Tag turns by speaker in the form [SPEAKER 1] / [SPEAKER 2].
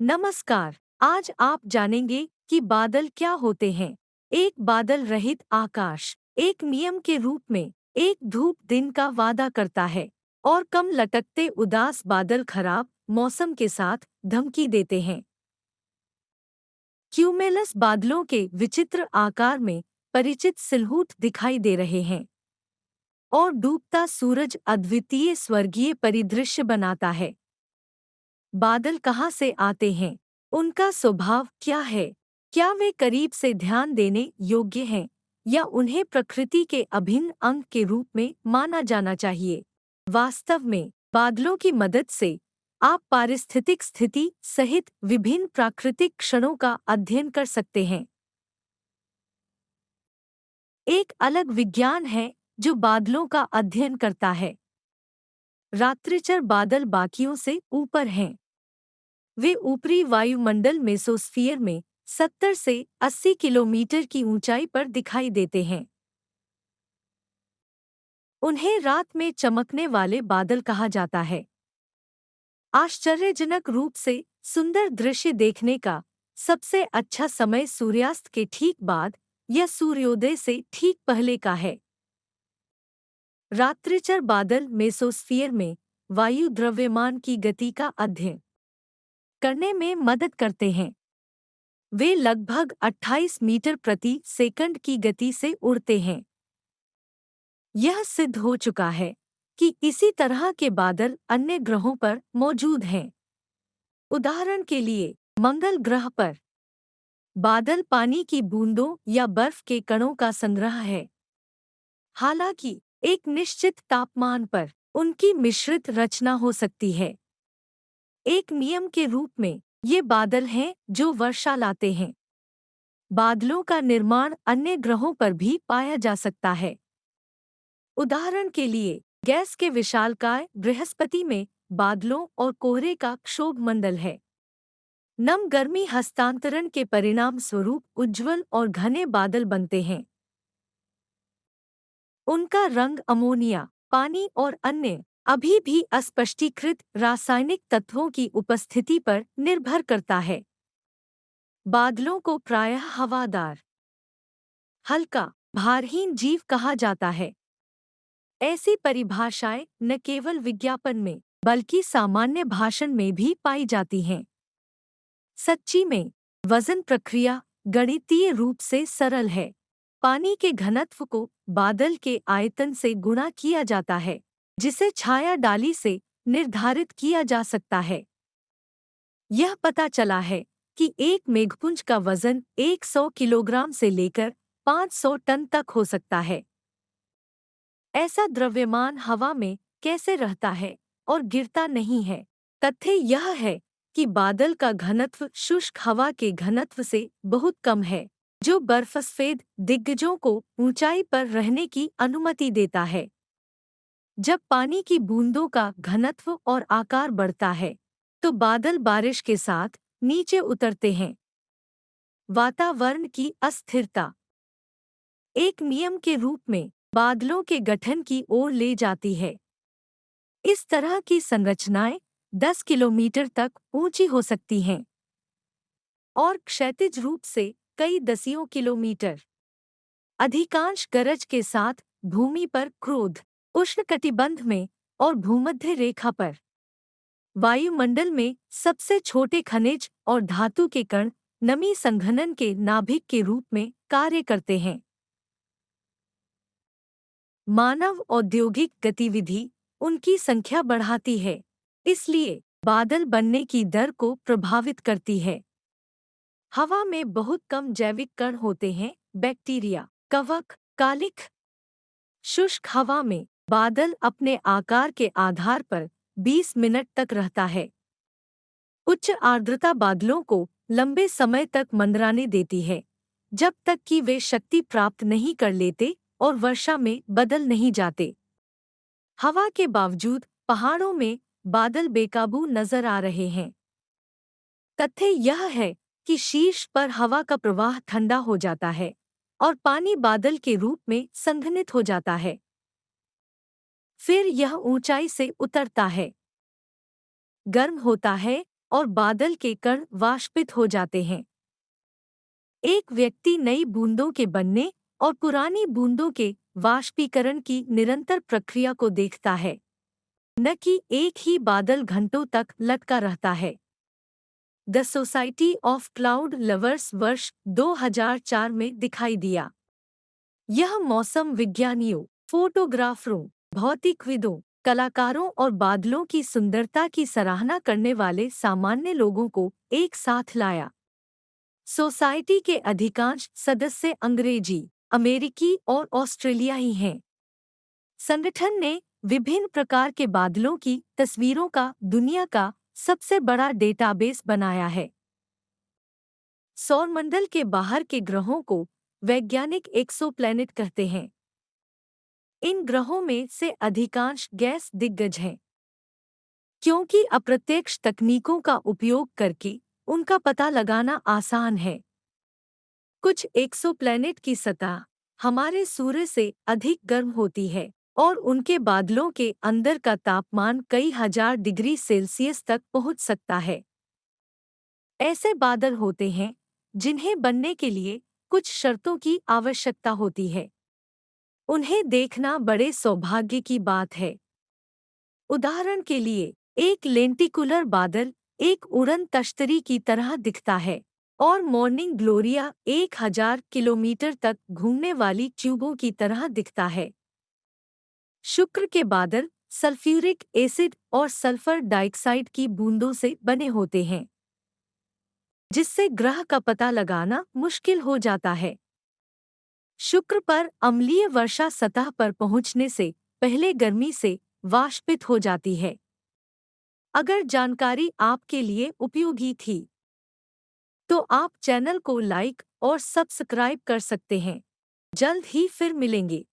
[SPEAKER 1] नमस्कार। आज आप जानेंगे कि बादल क्या होते हैं। एक बादल रहित आकाश एक नियम के रूप में एक धूप दिन का वादा करता है और कम लटकते उदास बादल खराब मौसम के साथ धमकी देते हैं। क्यूमेलस बादलों के विचित्र आकार में परिचित सिलहूट दिखाई दे रहे हैं और डूबता सूरज अद्वितीय स्वर्गीय परिदृश्य बनाता है। बादल कहाँ से आते हैं? उनका स्वभाव क्या है? क्या वे करीब से ध्यान देने योग्य हैं या उन्हें प्रकृति के अभिन्न अंग के रूप में माना जाना चाहिए? वास्तव में बादलों की मदद से आप पारिस्थितिक स्थिति सहित विभिन्न प्राकृतिक क्षणों का अध्ययन कर सकते हैं। एक अलग विज्ञान है जो बादलों का अध्ययन करता है। रात्रिचर बादल बाकियों से ऊपर हैं। वे ऊपरी वायुमंडल मेसोस्फीयर में 70 से 80 किलोमीटर की ऊंचाई पर दिखाई देते हैं। उन्हें रात में चमकने वाले बादल कहा जाता है। आश्चर्यजनक रूप से सुंदर दृश्य देखने का सबसे अच्छा समय सूर्यास्त के ठीक बाद या सूर्योदय से ठीक पहले का है। रात्रिचर बादल मेसोस्फीयर में वायु द्रव्यमान की गति का अध्ययन करने में मदद करते हैं। वे लगभग 28 मीटर प्रति सेकंड की गति से उड़ते हैं। यह सिद्ध हो चुका है कि इसी तरह के बादल अन्य ग्रहों पर मौजूद हैं। उदाहरण के लिए मंगल ग्रह पर बादल पानी की बूंदों या बर्फ के कणों का संग्रह है। हालांकि एक निश्चित तापमान पर उनकी मिश्रित रचना हो सकती है। एक नियम के रूप में ये बादल हैं जो वर्षा लाते हैं। बादलों का निर्माण अन्य ग्रहों पर भी पाया जा सकता है। उदाहरण के लिए गैस के विशालकाय बृहस्पति में बादलों और कोहरे का क्षोभ मंडल है। नम गर्मी हस्तांतरण के परिणाम स्वरूप उज्ज्वल और घने बादल बनते हैं। उनका रंग अमोनिया, पानी और अन्य अभी भी अस्पष्टीकृत रासायनिक तत्वों की उपस्थिति पर निर्भर करता है। बादलों को प्रायः हवादार, हल्का, भारहीन जीव कहा जाता है। ऐसी परिभाषाएं न केवल विज्ञापन में बल्कि सामान्य भाषण में भी पाई जाती हैं। सच्ची में वजन प्रक्रिया गणितीय रूप से सरल है। पानी के घनत्व को बादल के आयतन से गुणा किया जाता है, जिसे छाया डाली से निर्धारित किया जा सकता है। यह पता चला है कि एक मेघपुंज का वजन 100 किलोग्राम से लेकर 500 टन तक हो सकता है। ऐसा द्रव्यमान हवा में कैसे रहता है और गिरता नहीं है? तथ्य यह है कि बादल का घनत्व शुष्क हवा के घनत्व से बहुत कम है, जो बर्फसफेद दिग्गजों को ऊंचाई पर रहने की अनुमति देता है। जब पानी की बूंदों का घनत्व और आकार बढ़ता है, तो बादल बारिश के साथ नीचे उतरते हैं। वातावरण की अस्थिरता एक नियम के रूप में बादलों के गठन की ओर ले जाती है। इस तरह की संरचनाएं 10 किलोमीटर तक ऊंची हो सकती हैं और क्षैतिज रूप से कई दसियों किलोमीटर। अधिकांश गरज के साथ भूमि पर क्रोध, उष्णकटिबंध में और भूमध्य रेखा पर। वायुमंडल में सबसे छोटे खनिज और धातु के कण नमी संघनन के नाभिक के रूप में कार्य करते हैं। मानव औद्योगिक गतिविधि उनकी संख्या बढ़ाती है, इसलिए बादल बनने की दर को प्रभावित करती है। हवा में बहुत कम जैविक कण होते हैं, बैक्टीरिया, कवक, कालिख। शुष्क हवा में बादल अपने आकार के आधार पर 20 मिनट तक रहता है। उच्च आर्द्रता बादलों को लंबे समय तक मंडराने देती है, जब तक कि वे शक्ति प्राप्त नहीं कर लेते और वर्षा में बदल नहीं जाते। हवा के बावजूद पहाड़ों में बादल बेकाबू नजर आ रहे हैं। तथ्य यह है कि शीर्ष पर हवा का प्रवाह ठंडा हो जाता है और पानी बादल के रूप में संघनित हो जाता है। फिर यह ऊंचाई से उतरता है, गर्म होता है और बादल के कण वाष्पित हो जाते हैं। एक व्यक्ति नई बूंदों के बनने और पुरानी बूंदों के वाष्पीकरण की निरंतर प्रक्रिया को देखता है, न कि एक ही बादल घंटों तक लटका रहता है। The society of cloud lovers वर्ष 2004 में दिखाई दिया। यह मौसम विज्ञानियों, फोटोग्राफरों, भौतिकविदों, कलाकारों और बादलों की सुंदरता की सराहना करने वाले सामान्य लोगों को एक साथ लाया। सोसाइटी के अधिकांश सदस्य अंग्रेजी, अमेरिकी और ऑस्ट्रेलियाई हैं। संगठन ने विभिन्न प्रकार के बादलों की तस्वीरों का दुनिया का सबसे बड़ा डेटाबेस बनाया है। सौरमंडल के बाहर के ग्रहों को वैज्ञानिक एक्सोप्लैनेट कहते हैं। इन ग्रहों में से अधिकांश गैस दिग्गज हैं, क्योंकि अप्रत्यक्ष तकनीकों का उपयोग करके उनका पता लगाना आसान है। कुछ एक्सोप्लैनेट की सतह हमारे सूर्य से अधिक गर्म होती है और उनके बादलों के अंदर का तापमान कई हजार डिग्री सेल्सियस तक पहुंच सकता है। ऐसे बादल होते हैं जिन्हें बनने के लिए कुछ शर्तों की आवश्यकता होती है। उन्हें देखना बड़े सौभाग्य की बात है। उदाहरण के लिए, एक लेंटिकुलर बादल एक उड़न तश्तरी की तरह दिखता है और मॉर्निंग ग्लोरिया 1000 किलोमीटर तक घूमने वाली ट्यूबों की तरह दिखता है। शुक्र के बादल सल्फ्यूरिक एसिड और सल्फर डाइऑक्साइड की बूंदों से बने होते हैं, जिससे ग्रह का पता लगाना मुश्किल हो जाता है। शुक्र पर अम्लीय वर्षा सतह पर पहुंचने से पहले गर्मी से वाष्पित हो जाती है। अगर जानकारी आपके लिए उपयोगी थी, तो आप चैनल को लाइक और सब्सक्राइब कर सकते हैं। जल्द ही फिर मिलेंगे।